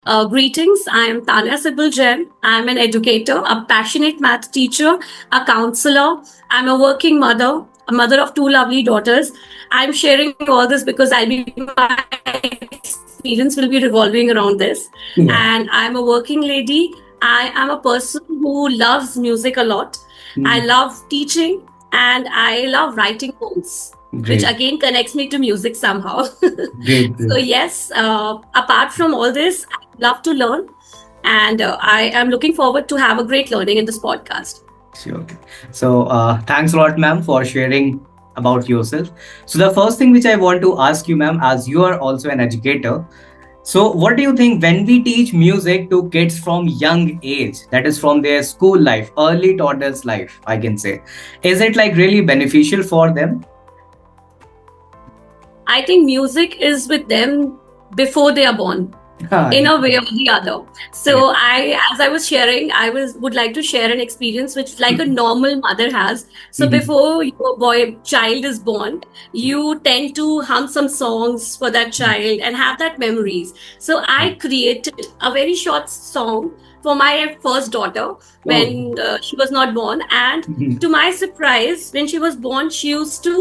Greetings. I am Tanya Sibyl Jain. I'm an educator, a passionate math teacher, a counselor. I'm a working mother, a mother of two lovely daughters. I'm sharing all this because my experience will be revolving around this. Yeah. And I'm a working lady. I am a person who loves music a lot. I Mm, love teaching and I love writing poems, which great, again connects me to music somehow. great, So, great. yes, apart from all this, I love to learn. And I am looking forward to have a great learning in this podcast. Sure. Okay. So, thanks a lot, ma'am, for sharing about yourself. So, the first thing which I want to ask you, ma'am, as you are also an educator, so what do you think when we teach music to kids from young age, that is from their school life, early toddlers life, I can say, is it like really beneficial for them? I think music is with them before they are born, Ah, in a way or the other. So yeah. as I was sharing, I was would like to share an experience which like a normal mother has. So Mhm. before your child is born, you tend to hum some songs for that child and have that memories. So I created a very short song for my first daughter Oh. when she was not born, and Mhm. to my surprise, when she was born, she used to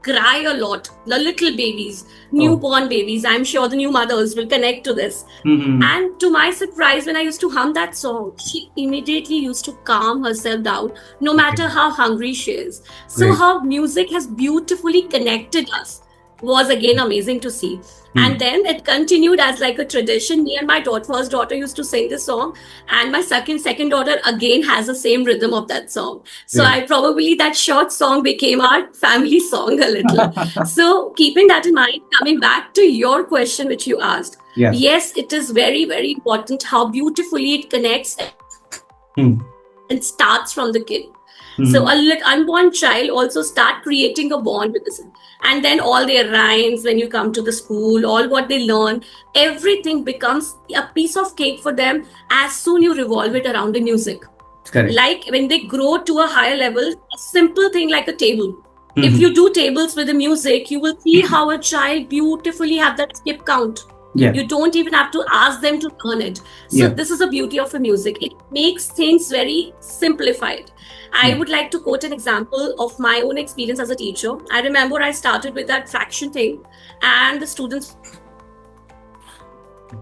cry a lot. The little babies, Oh. newborn babies, I'm sure the new mothers will connect to this. Mhm. And to my surprise, when I used to hum that song, she immediately used to calm herself down, no Okay. matter how hungry she is. So, Great. how music has beautifully connected us was again amazing to see. And Hmm. then it continued as like a tradition. Me and my first daughter used to sing this song, and my second daughter again has the same rhythm of that song. So Great. I probably that short song became our family song a little. So keeping that in mind, coming back to your question which you asked, Yes. yes, it is very, very important how beautifully it connects Hmm. and starts from the kid. So Mhm. a unborn child also start creating a bond with this. And then all their rhymes, when you come to the school, all what they learn, everything becomes a piece of cake for them as soon you revolve it around the music. Correct. Like when they grow to a higher level, a simple thing like a table. If Mhm. you do tables with the music, you will see how a child beautifully have that skip count. Yeah. You don't even have to ask them to learn it. So Yeah. this is the beauty of a music. It makes things very simplified. I Yeah. would like to quote an example of my own experience as a teacher. I remember I started with that fraction thing, and the students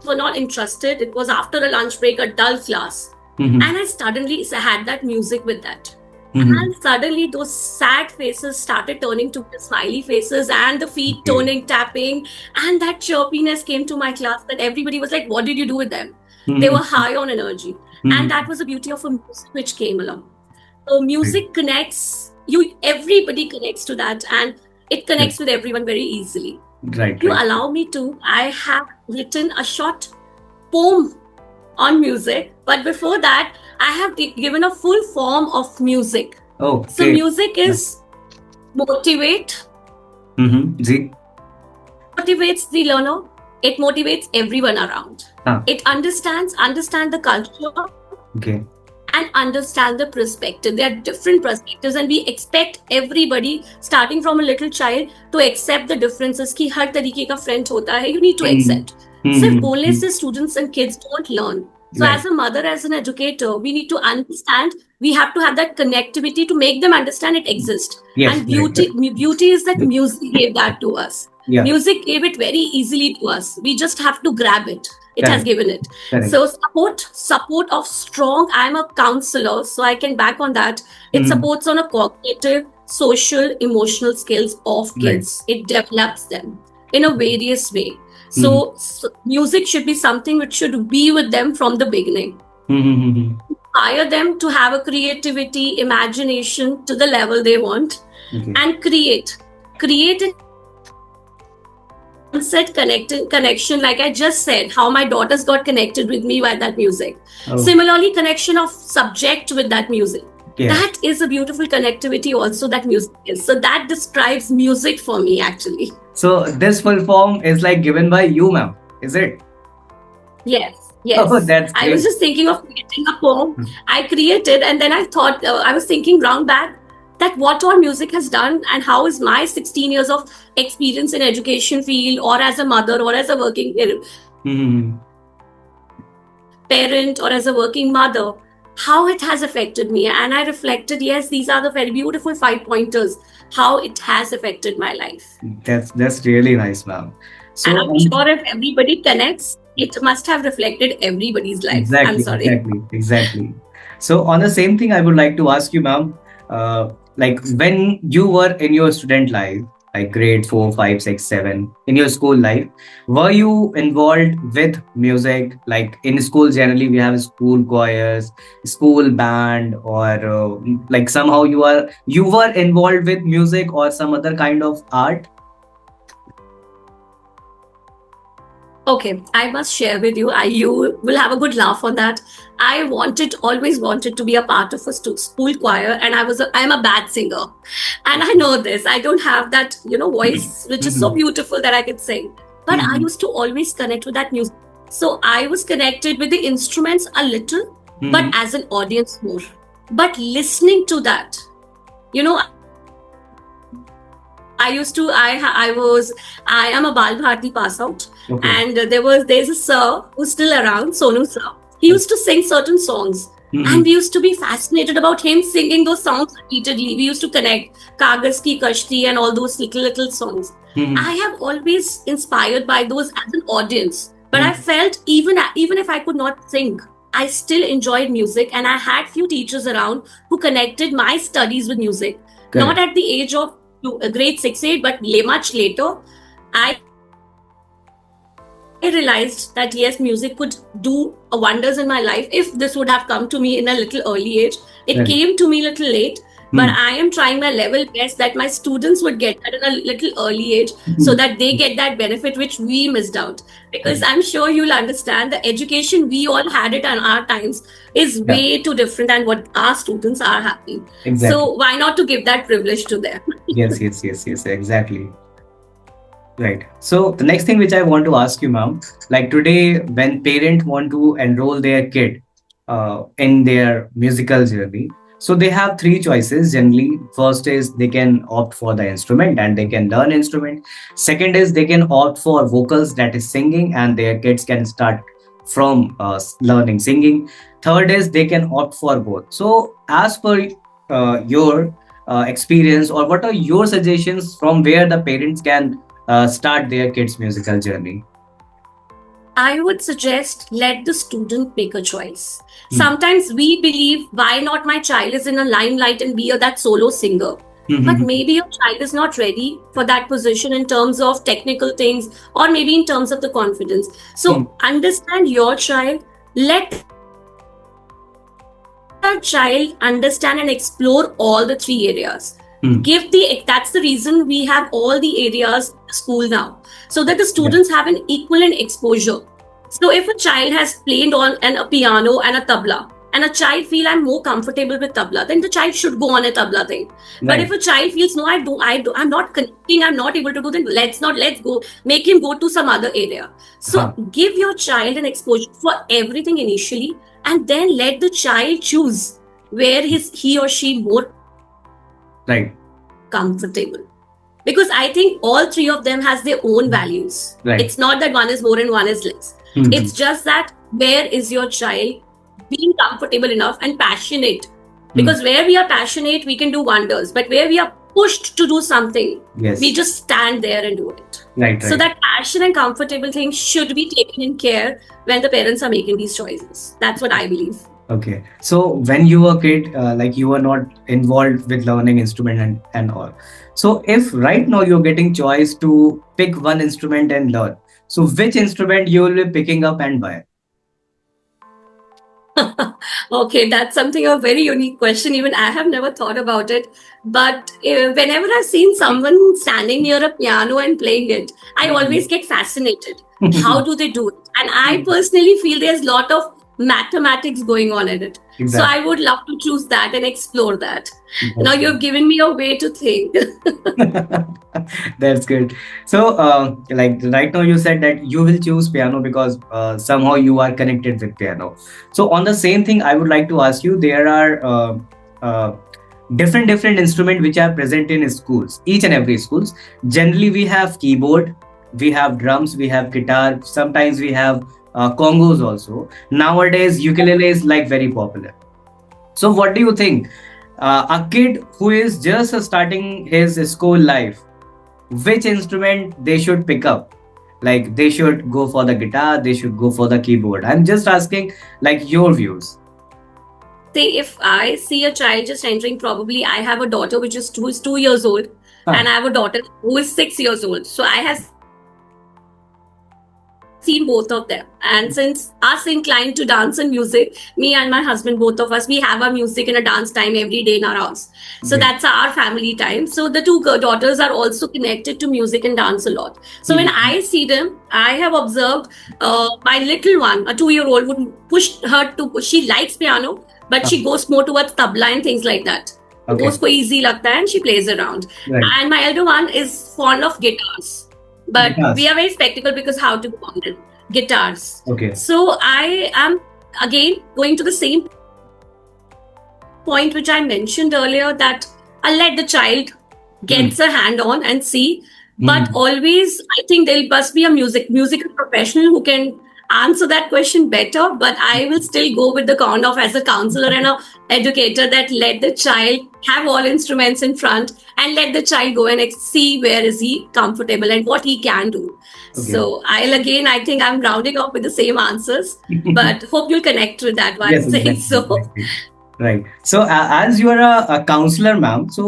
were not interested. It was after a lunch break, a dull class. Mhm. And I suddenly had that music with that. Mhm. And suddenly those sad faces started turning to the smiley faces and the feet Okay. toning, tapping. And that chirpiness came to my class that everybody was like, what did you do with them? They were Mhm. high on energy. And Mhm. that was the beauty of a music which came along. So Great. music connects you, everybody connects to that, and it Correct. connects with everyone very easily. Right. You Right. allow me to, I have written a short poem on music, but before that, I have given a full form of music. Oh, So, great. music Yeah. is motivate, Mhm. Z. motivates the learner, it motivates everyone around. Ah. It understand the culture Okay. and understand the perspective. There are different perspectives, and we expect everybody, starting from a little child, to accept the differences. कि हर तरीके का friend होता है. You need to Mhm. accept. सिर्फ Mhm. बोलने Mhm. से students and kids don't learn. So Right. as a mother, as an educator, we need to understand. We have to have that connectivity to make them understand it exists. Yes. And Correct. Correct. beauty is that music gave that to us. Yeah. Music gave it very easily to us. We just have to grab it. It has Correct. given it. Correct. So support of strong. I'm a counselor, so I can back on that. It Mhm. supports on a cognitive, social, emotional skills of Right. kids. It develops them in a various way. Mhm. So music should be something which should be with them from the beginning. Mhm. Mhm. Hire them to have a creativity, imagination to the level they want, Okay. and create an unsaid connection, like I just said, how my daughters got connected with me by that music. Oh. Similarly, connection of subject with that music. Yeah. That is a beautiful connectivity also that music is. So that describes music for me actually. So this full form is like given by you, ma'am. Is it? Yes, Oh, yes. that's I was great. just thinking of creating a poem. I created, and then I thought I was thinking round back. that what all music has done and how is my 16 years of experience in education field or as a mother or as a working Mhm. parent or as a working mother, how it has affected me. And I reflected, yes, these are the very beautiful 5 pointers, how it has affected my life. That's really nice, ma'am. And So I'm sure if everybody connects, it must have reflected everybody's life. I'm exactly, sorry. exactly. So on the same thing, I would like to ask you, ma'am, like when you were in your student life, like grade 4, 5, 6, 7, in your school life, were you involved with music? Like in school, generally we have school choirs, school band, or like somehow you were involved with music or some other kind of art. Okay, I must share with you. You will have a good laugh on that. Always wanted to be a part of a school choir, and I'm a bad singer, and I know this. I don't have that, voice which is so Mhm. beautiful that I could sing. But I Mhm. used to always connect with that music. So I was connected with the instruments a little, but Mhm. as an audience more. But listening to that, you know, I used to. I was. I am a Bal Bharati pass out, Okay. and there's a sir who's still around, Sonu sir. He used to sing certain songs, and Mhm. we used to be fascinated about him singing those songs repeatedly. We used to connect Kagas Ki Kashti and all those little songs. Mhm. I have always inspired by those as an audience, but I Mhm. felt even if I could not sing, I still enjoyed music, and I had few teachers around who connected my studies with music. Not Correct. at the age of grade 6, 8, but much later, I realized that yes, music could do wonders in my life if this would have come to me in a little early age. It Correct. came to me a little late, but Hmm. I am trying my level best that my students would get that in a little early age so Mhm. that they get that benefit which we missed out. Because Correct. I'm sure you'll understand the education we all had it in our times is Yeah. way too different than what our students are having. Exactly. So why not to give that privilege to them? Yes. Exactly. Right. So the next thing which I want to ask you, ma'am, like today, when parents want to enroll their kid in their musical journey, so they have three choices generally. First is they can opt for the instrument and they can learn instrument. Second is they can opt for vocals, that is singing, and their kids can start from learning singing. Third is they can opt for both. So as per your experience, or what are your suggestions from where the parents can start their kids' musical journey? I would suggest let the student make a choice. Hmm. Sometimes we believe, why not my child is in a limelight and be that solo singer? But Hmm. maybe your child is not ready for that position in terms of technical things or maybe in terms of the confidence. Hmm. So understand your child, let our child understand and explore all the three areas. Hmm. That's the reason we have all the areas in the school now, so that the Yeah. students have an equivalent exposure. So if a child has played on a piano and a tabla, and a child feel I'm more comfortable with tabla, then the child should go on a tabla thing. But Right. if a child feels no, I'm not connecting, I'm not able to do, then let's go, make him go to some other area. So Huh. give your child an exposure for everything initially, and then let the child choose where he or she more Right. comfortable, because I think all three of them has their own values. Right. It's not that one is more and one is less. Hmm. It's just that where is your child being comfortable enough and passionate, Hmm. because where we are passionate we can do wonders, but where we are pushed to do something, we Yes. just stand there and do it. Right. So Right. that passion and comfortable thing should be taken in care when the parents are making these choices. That's what I believe. Okay. So when you were a kid, like you were not involved with learning instrument and all. So if right now you're getting choice to pick one instrument and learn, so which instrument you will be picking up and why? Okay, that's something a very unique question. Even I have never thought about it. But whenever I've seen someone standing near a piano and playing it, I always get fascinated. How do they do it? And I personally feel there's a lot of mathematics going on in it. So Exactly. I would love to choose that and explore that. Now That's you've given me a way to think. That's good. So, like right now, you said that you will choose piano because somehow you are connected with piano. So, on the same thing, I would like to ask you: there are different instrument which are present in schools, each and every schools. Generally we have keyboard, we have drums, we have guitar, sometimes we have congos also. Nowadays ukulele is like very popular. So what do you think, a kid who is just starting his school life, which instrument they should pick up? Like they should go for the guitar, they should go for the keyboard? I'm just asking like your views. Say if I see a child just entering, probably I have a daughter who is 2 years old, and I have a daughter who is 6 years old. So I have seen both of them. And since us inclined to dance and music, me and my husband, both of us, we have our music and a dance time every day in our house. So Great. that's our family time. So the two daughters are also connected to music and dance a lot. So when I see them, I have observed my little one, a 2-year-old, would push her to, she likes piano, but she goes more towards tabla and things like that. Okay. उसको easy लगता है and she plays around. Right. And my elder one is fond of guitars. But Guitars. we are very spectacle because how to go on it? Guitars. Okay. So I am again going to the same point which I mentioned earlier, that I'll let the child gets a hand on and see. But always, I think there must be a musical professional who can answer that question better. But I will still go with the count of as a counselor and a educator, that let the child have all instruments in front and let the child go and see where is he comfortable and what he can do. Okay. So I think I'm rounding off with the same answers, but hope you'll connect with that one. Yes, Saying exactly, so. exactly. Right. So, as you are a counselor, ma'am, so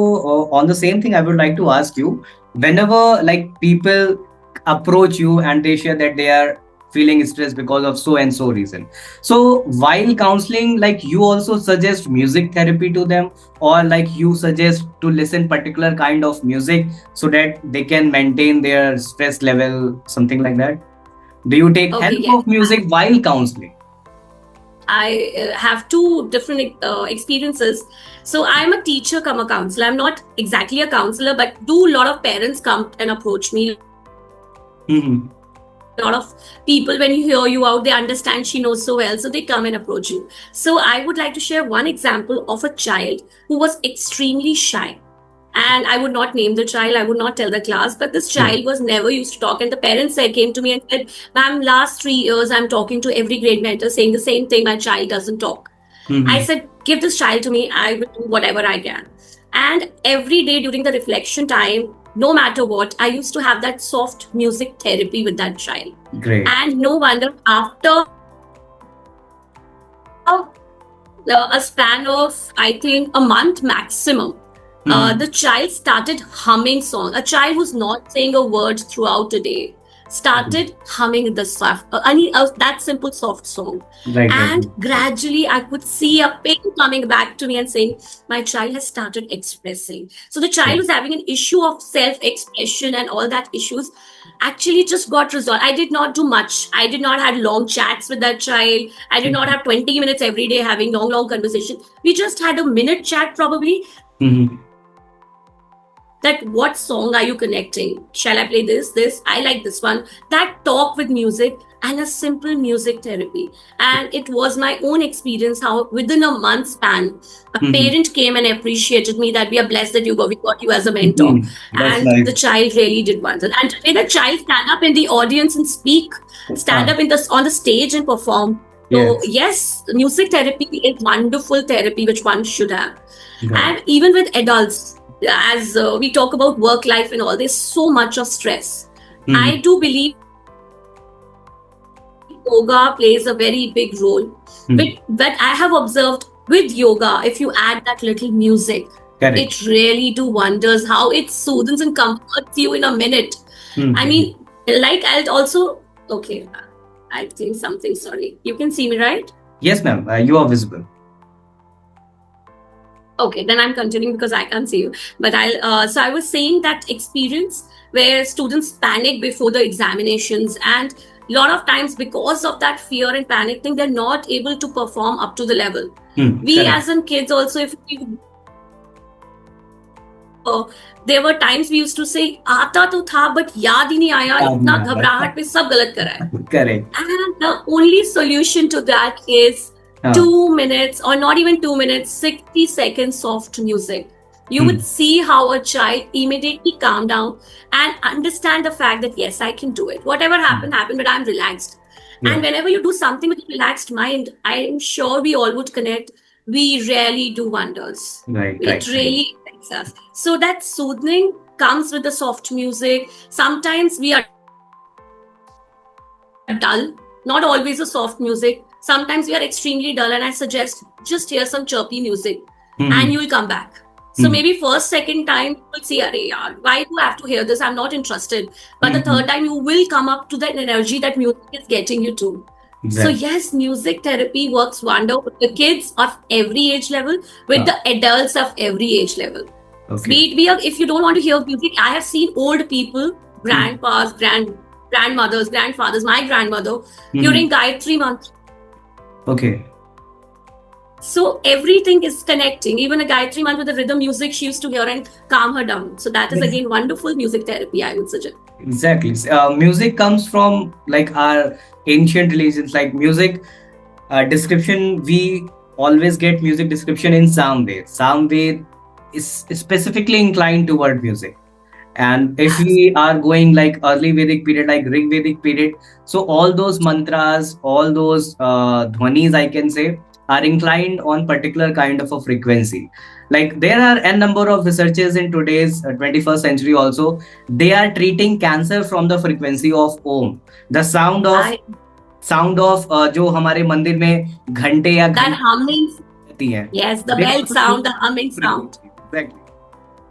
on the same thing, I would like to ask you, whenever like people approach you and they share that they are feeling stressed because of so and so reason. So, while counseling, like you also suggest music therapy to them, or like you suggest to listen particular kind of music so that they can maintain their stress level, something like that. Do you take Okay, help yes. of music while counseling? I have two different experiences. So I'm a teacher come a counselor. I'm not exactly a counselor, but do a lot of parents come and approach me. Mm-hmm. A lot of people, when you hear you out, they understand she knows so well, so they come and approach you. So I would like to share one example of a child who was extremely shy. And I would not name the child, I would not tell the class, but this child was never used to talk. And the parents came to me and said, "Ma'am, last 3 years, I'm talking to every grade mentor saying the same thing, my child doesn't talk." Mm-hmm. I said, "Give this child to me, I will do whatever I can." And every day during the reflection time, no matter what, I used to have that soft music therapy with that child. Great. And no wonder, after a span of, I think, a month maximum, the child started humming song. A child who's not saying a word throughout the day started humming the soft, that simple soft song. Right. And gradually I could see a pain coming back to me and saying, my child has started expressing. So the child was having an issue of self-expression, and all that issues actually just got resolved. I did not do much. I did not have long chats with that child. I did not have 20 minutes every day having long conversation. We just had a minute chat probably. Mm-hmm. That what song are you connecting? Shall I play this? I like this one. That talk with music and a simple music therapy. And it was my own experience how within a month span, a parent came and appreciated me, that we are blessed that we got you as a mentor. That's And nice. the child really did wonders. And today the child stand up in the audience and speak, stand up on the stage and perform. So yes, music therapy is wonderful therapy which one should have. And even with adults, as we talk about work life and all, there's so much of stress. I do believe yoga plays a very big role. But I have observed with yoga, if you add that little music, Correct. it really do wonders how it soothes and comforts you in a minute. I mean, like I'll also, okay, I think something, sorry. You can see me, right? Yes, ma'am. You are visible. Okay, then I'm continuing because I can't see you. But so I was saying that experience where students panic before the examinations, and a lot of times because of that fear and panic thing, they're not able to perform up to the level. We Correct. as in kids also, if we there were times we used to say, "Aata to tha, but yaad hi nahi aaya, itna घबराहट में सब गलत करा है." Correct. And the only solution to that is Uh, 2 minutes or not even 2 minutes, 60 seconds soft music. You hmm. would see how a child immediately calm down and understand the fact that yes, I can do it. Whatever happened, happened, but I'm relaxed. And Yeah. whenever you do something with a relaxed mind, I'm sure we all would connect. We really do wonders. Right. It Right. Right. really affects us. So that soothing comes with the soft music. Sometimes we are dull, not always a soft music. Sometimes we are extremely dull, and I suggest just hear some chirpy music and Hmm. you'll come back. So Hmm. maybe first, second time you'll see, Arey yaar, why do I have to hear this? I'm not interested. But the Hmm. third time you will come up to that energy that music is getting you to. So Exactly. yes, music therapy works wonder with the kids of every age level, with Uh, the adults of every age level. okay. Be it be if you don't want to hear music, I have seen old people, Hmm. grandpas, grandmothers, grandfathers, my grandmother Hmm. during Gayatri month. Okay. So everything is connecting. Even a Gayatri month with the rhythm music she used to hear and calm her down. So that is Yes. again wonderful music therapy, I would suggest. Exactly. Music comes from like our ancient religions, like music description. We always get music description in Samved. Samved is specifically inclined toward music. And if we are going like early Vedic period, like Rig Vedic period, so all those mantras, all those dhwanis, I can say, are inclined on particular kind of a frequency. Like there are a number of researchers in today's 21st century also, they are treating cancer from the frequency of Om. The I sound of जो हमारे मंदिर में घंटे या that घंटी humming, रहती हैं, yes, the they bell also use sound, the humming sound. frequency. Exactly.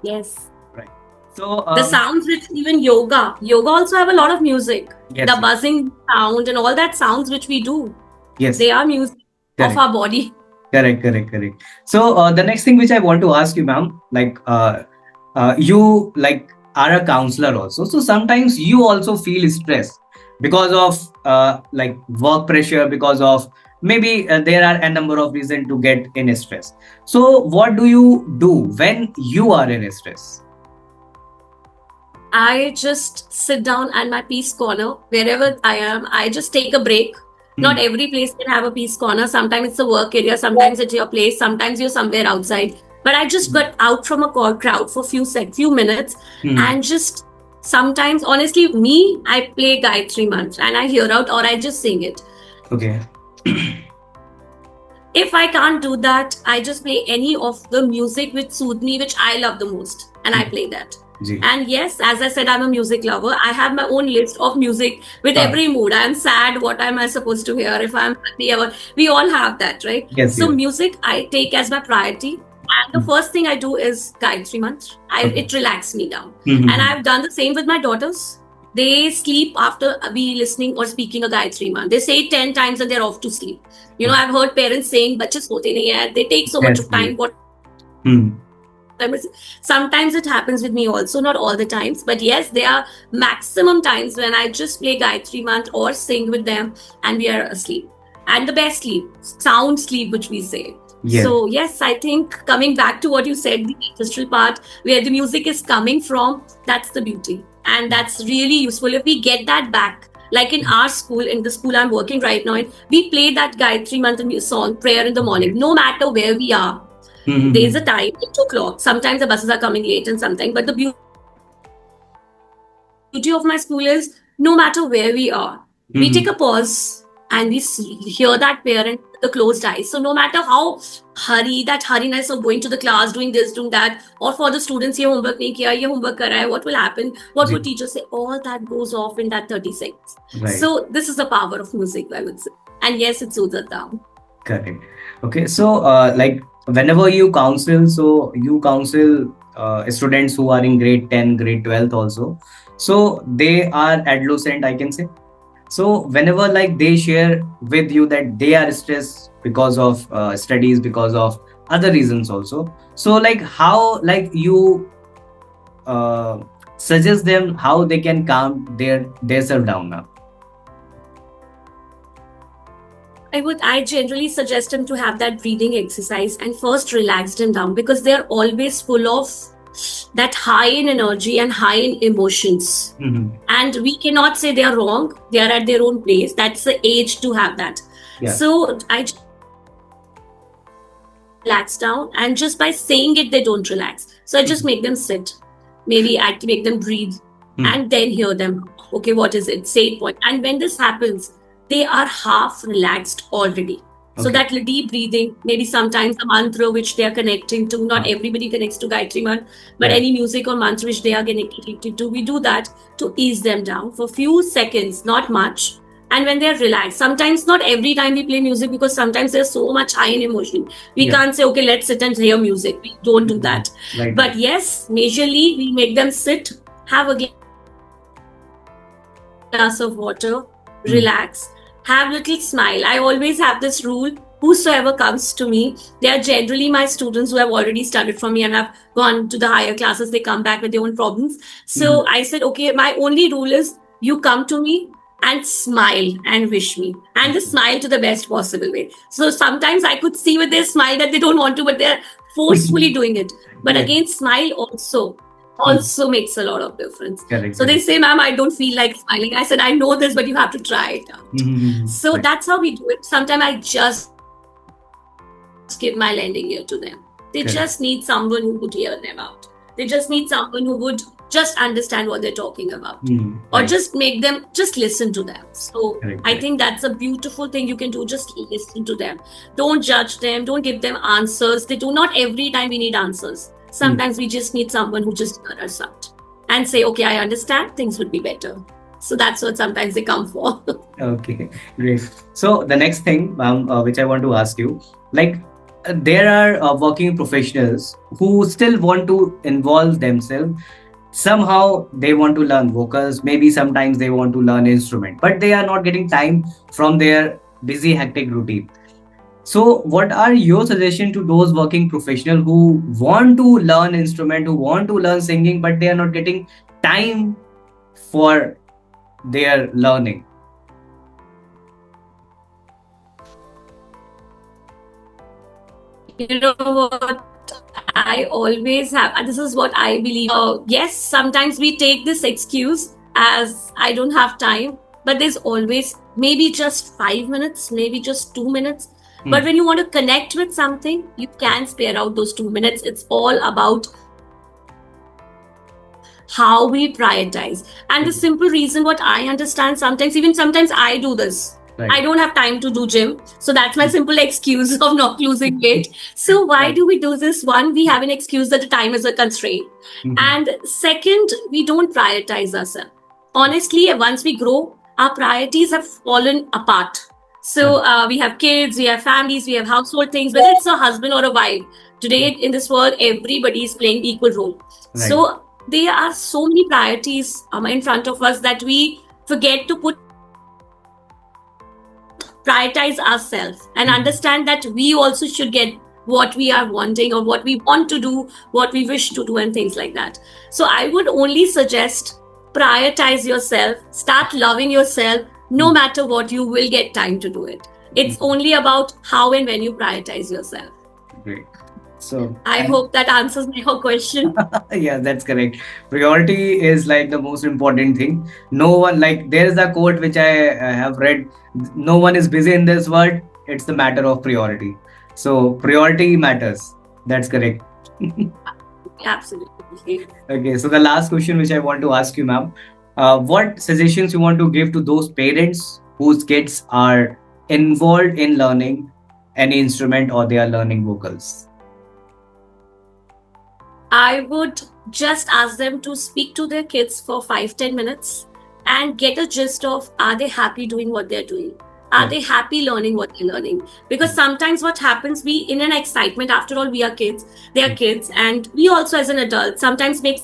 Yes. Right. So The sounds which even yoga also have a lot of music. The yes, yes, buzzing sound and all that sounds which we do, yes. they are music of Correct. our body. Correct, correct, correct. So the next thing which I want to ask you, ma'am, like you like are a counselor also. So sometimes you also feel stress because of like work pressure, because of maybe there are a number of reasons to get in stress. So what do you do when you are in stress? I just sit down at my peace corner wherever I am. I just take a break. Not Hmm. every place can have a peace corner. Sometimes it's a work area, sometimes it's your place, sometimes you're somewhere outside. But I just got out from a crowd for few minutes Hmm. and just sometimes, honestly, me, I play Gayatri Mantra and I hear out or I just sing it. Okay. If I can't do that, I just play any of the music which soothe me, which I love the most, and I play that. Ji. And yes, as I said, I'm a music lover. I have my own list of music with हाँ. every mood. I'm sad, what am I supposed to hear? If I'm happy, we all have that, right? Yes, So yes. music I take as my priority. And the Hmm. first thing I do is Gayatri Mantra. Okay. It relaxes me down. Hmm. And I've done the same with my daughters. They sleep after we listening or speaking a Gayatri Mantra. They say it 10 times and they're off to sleep. You know, I've heard parents saying, "Bachche sote nahi hai." They take so much Yes, of yes. time. What Hmm. sometimes it happens with me also, not all the times, but yes, there are maximum times when I just play Gayatri Mantra or sing with them and we are asleep. And the best sleep, sound sleep, which we say. Yes. So, yes, I think coming back to what you said, the ancestral part where the music is coming from, that's the beauty. And that's really useful. If we get that back, like in our school, in the school I'm working right now, we play that Gayatri Mantra song, prayer in the morning, no matter where we are. There's a time, 8 o'clock. Sometimes the buses are coming late and something. But the beauty of my school is no matter where we are, we take a pause and we hear that parent with the closed eyes. So no matter how that hurriness of going to the class, doing this, doing that, or for the students, ye homework nahi kiya, ye homework kar raha hai, what will happen? What would teachers say? All that goes off in that 30 seconds. Right. So this is the power of music, I would say. And yes, it soothes us down. Correct. Okay. So like whenever you counsel, so you counsel students who are in grade 10, grade 12 also. So they are adolescent, I can say. So whenever like they share with you that they are stressed because of studies, because of other reasons also. So like how like you uh, suggest them how they can calm their self down now. I generally suggest them to have that breathing exercise and first relax them down because they're always full of that high in energy and high in emotions. Mhm. And we cannot say they are wrong. They are at their own place. That's the age to have that. Yeah. So I relax down, and just by saying it they don't relax. So I just make them sit, maybe I make them breathe, Hmm. and then hear them. Okay, what is it? Say it point. And when this happens, they are half relaxed already. So Okay. that deep breathing, maybe sometimes a mantra which they are connecting to. Not Huh. everybody connects to Gayatri Mantra, but Yeah. any music or mantra which they are connected to, we do that to ease them down for few seconds, not much. And when they're relaxed, sometimes not every time we play music, because sometimes there's so much high in emotion. We Yeah. can't say, okay, let's sit and hear music. We don't do that. Right. But yes, majorly we make them sit, have a glass of water, relax, have little smile. I always have this rule. Whosoever comes to me, they are generally my students who have already studied from me and have gone to the higher classes. They come back with their own problems. So I said, okay, my only rule is you come to me and smile and wish me, and just smile to the best possible way. So sometimes I could see with their smile that they don't want to, but they're forcefully doing it. But Yeah. again, smile also makes a lot of difference. Correct. So they say, ma'am, I don't feel like smiling. I said, I know this, but you have to try it out. Mhm. So Right. that's how we do it. Sometimes I just give my lending ear to them. They Correct. just need someone who would hear them out. They just need someone who would just understand what they're talking about. Or Right. just make them just listen to them. So Correct. I think that's a beautiful thing you can do. Just listen to them. Don't judge them. Don't give them answers. They do not every time we need answers. Sometimes we just need someone who just hear us out and say, okay, I understand, things would be better. So that's what sometimes they come for. Okay, great. So the next thing, which I want to ask you, like there are working professionals who still want to involve themselves. Somehow they want to learn vocals. Maybe sometimes they want to learn instrument, but they are not getting time from their busy, hectic routine. So, what are your suggestions to those working professionals who want to learn instrument, who want to learn singing, but they are not getting time for their learning? You know what? I always have, and this is what I believe. Yes, sometimes we take this excuse as I don't have time, but there's always maybe just 5 minutes, maybe just 2 minutes. But when you want to connect with something, you can spare out those 2 minutes. It's all about how we prioritize. And the simple reason what I understand, sometimes I do this. Right. I don't have time to do gym. So that's my simple excuse of not losing weight. So why do we do this? One, we have an excuse that the time is a constraint. Mhm. And second, we don't prioritize ourselves. Honestly, once we grow, our priorities have fallen apart. So we have kids, we have families, we have household things, whether it's a husband or a wife. Today in this world, everybody is playing equal role. Right. So there are so many priorities in front of us that we forget to prioritize ourselves and understand that we also should get what we are wanting or what we want to do, what we wish to do, and things like that. So I would only suggest prioritize yourself, start loving yourself. No matter what, you will get time to do it. It's only about how and when you prioritize yourself. Great. So I hope that answers your question. yeah, that's correct. Priority is like the most important thing. No one, like there is a quote which I have read, no one is busy in this world, it's the matter of priority. So priority matters. That's correct. Absolutely. Okay, so the last question which I want to ask you, ma'am, what suggestions you want to give to those parents whose kids are involved in learning any instrument or they are learning vocals? I would just ask them to speak to their kids for 5-10 minutes and get a gist of, are they happy doing what they're doing? Are they happy learning what they're learning? Because sometimes what happens, we in an excitement, after all, we are kids, they are kids, and we also as an adult sometimes make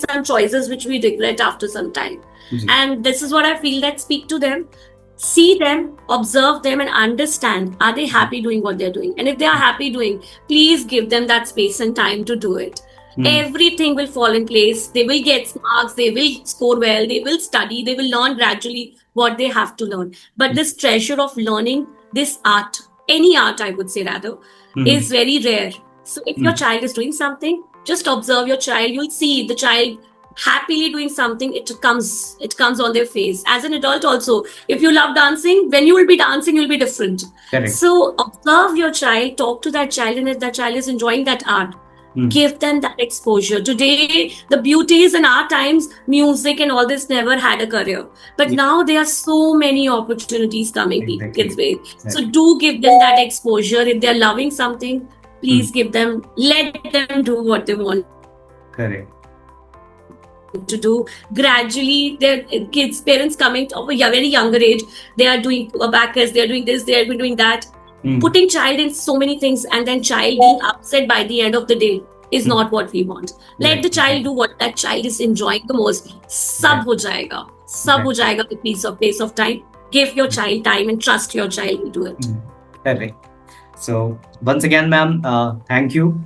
some choices which we regret after some time. And this is what I feel, that speak to them, see them, observe them, and understand, are they happy doing what they're doing? And if they are happy doing, please give them that space and time to do it. Everything will fall in place. They will get marks, they will score well, they will study, they will learn gradually what they have to learn. But this treasure of learning, this art, any art I would say rather, is very rare. So if your child is doing something, just observe your child. You'll see the child happily doing something, it comes on their face. As an adult also, if you love dancing, when you will be dancing, you'll be different. Correct. So observe your child, talk to that child, and if that child is enjoying that art, give them that exposure. Today, the beauty is in our times, music and all this never had a career. But Yeah. now there are so many opportunities coming Exactly. kids' way. Exactly. So do give them that exposure. If they're loving something, please give them, let them do what they want Correct. to do. Gradually, their kids, parents coming of a very younger age, they are doing abacus, they are doing this, they are doing that. Putting child in so many things and then child being upset by the end of the day is not what we want. Let the child do what that child is enjoying the most. Sab ho jayega with pace of time. Give your child time and trust your child will do it. Correct. So once again, ma'am, thank you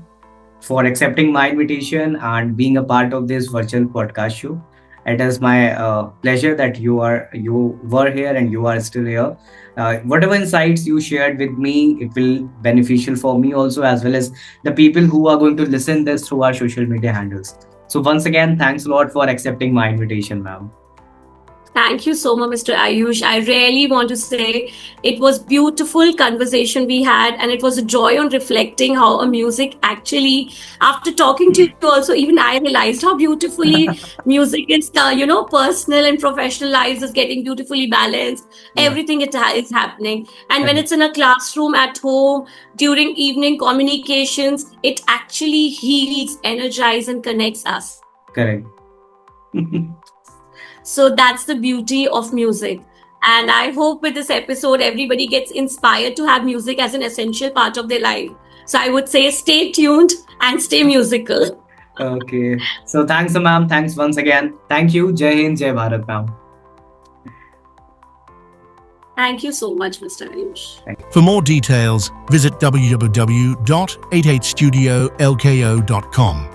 for accepting my invitation and being a part of this virtual podcast show. It is my pleasure that you were here and you are still here. Whatever insights you shared with me, it will beneficial for me also, as well as the people who are going to listen this through our social media handles. So once again, thanks a lot for accepting my invitation, ma'am. Thank you so much, Mr. Ayush. I really want to say it was beautiful conversation we had, and it was a joy on reflecting how a music actually, after talking to you also, even I realized how beautifully music is, personal and professional lives is getting beautifully balanced. Yeah. Everything is happening. And when it's in a classroom, at home, during evening communications, it actually heals, energizes, and connects us. Correct. So that's the beauty of music. And I hope with this episode, everybody gets inspired to have music as an essential part of their life. So I would say stay tuned and stay musical. Okay. So thanks, ma'am. Thanks once again. Thank you. Jai Hind, Jai Bharat, ma'am. Thank you so much, Mr. Ayush. For more details, visit www.88studiolko.com.